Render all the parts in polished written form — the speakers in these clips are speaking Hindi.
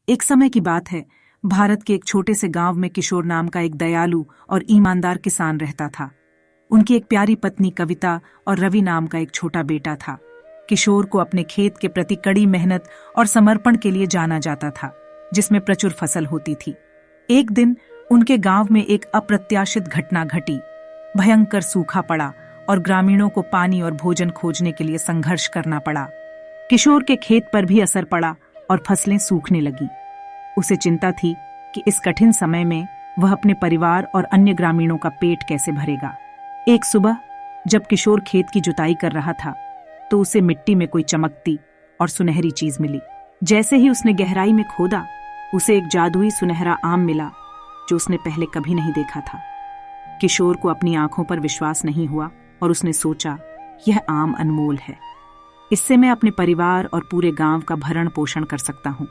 एक समय की बात है, भारत के एक छोटे से गांव में किशोर नाम का एक दयालु और ईमानदार किसान रहता था। उनकी एक प्यारी पत्नी कविता और रवि नाम का एक छोटा बेटा था। किशोर को अपने खेत के प्रति कड़ी मेहनत और समर्पण के लिए जाना जाता था, जिसमें प्रचुर फसल होती थी। एक दिन उनके गांव में एक अप्रत्याशित घटना घटी। भयंकर सूखा पड़ा और ग्रामीणों को पानी और भोजन खोजने के लिए संघर्ष करना पड़ा। किशोर के खेत पर भी असर पड़ा और फसलें सूखने लगीं। उसे चिंता थी कि इस कठिन समय में वह अपने परिवार और अन्य ग्रामीणों का पेट कैसे भरेगा। एक सुबह जब किशोर खेत की जुताई कर रहा था, तो उसे मिट्टी में कोई चमकती और सुनहरी चीज मिली। जैसे ही उसने गहराई में खोदा, उसे एक जादुई सुनहरा आम मिला जो उसने पहले कभी नहीं देखा था। किशोर को अपनी आंखों पर विश्वास नहीं हुआ और उसने सोचा, यह आम अनमोल है। इससे मैं अपने परिवार और पूरे गांव का भरण पोषण कर सकता हूं।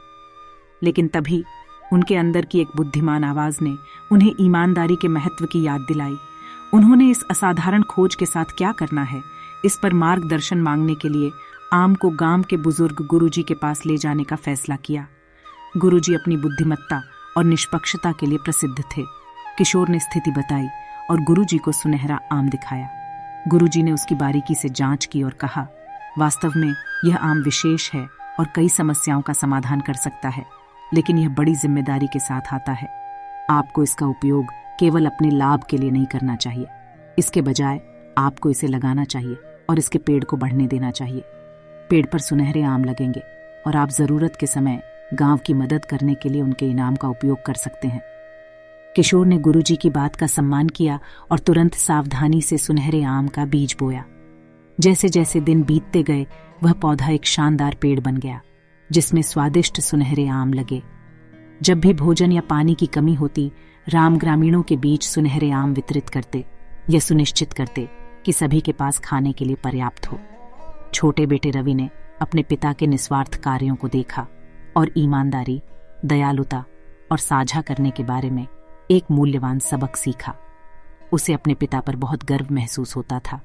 लेकिन तभी उनके अंदर की एक बुद्धिमान आवाज ने उन्हें ईमानदारी के महत्व की याद दिलाई। उन्होंने इस असाधारण खोज के साथ क्या करना है, इस पर मार्गदर्शन मांगने के लिए आम को गांव के बुजुर्ग गुरुजी के पास ले जाने का फैसला किया। गुरुजी अपनी बुद्धिमत्ता और निष्पक्षता के लिए प्रसिद्ध थे। किशोर ने स्थिति बताई और गुरुजी को सुनहरा आम दिखाया। गुरुजी ने उसकी बारीकी से जांच की और कहा, वास्तव में यह आम विशेष है और कई समस्याओं का समाधान कर सकता है, लेकिन यह बड़ी जिम्मेदारी के साथ आता है। आपको इसका उपयोग केवल अपने लाभ के लिए नहीं करना चाहिए। इसके बजाय आपको इसे लगाना चाहिए और इसके पेड़ को बढ़ने देना चाहिए। पेड़ पर सुनहरे आम लगेंगे और आप जरूरत के समय गांव की मदद करने के लिए उनके इनाम का उपयोग कर सकते हैं। किशोर ने गुरुजी की बात का सम्मान किया और तुरंत सावधानी से सुनहरे आम का बीज बोया। जैसे जैसे दिन बीतते गए, वह पौधा एक शानदार पेड़ बन गया, जिसमें स्वादिष्ट सुनहरे आम लगे। जब भी भोजन या पानी की कमी होती, राम ग्रामीणों के बीच सुनहरे आम वितरित करते, यह सुनिश्चित करते कि सभी के पास खाने के लिए पर्याप्त हो। छोटे बेटे रवि ने अपने पिता के निस्वार्थ कार्यों को देखा और ईमानदारी, दयालुता और साझा करने के बारे में एक मूल्यवान सबक सीखा। उसे अपने पिता पर बहुत गर्व महसूस होता था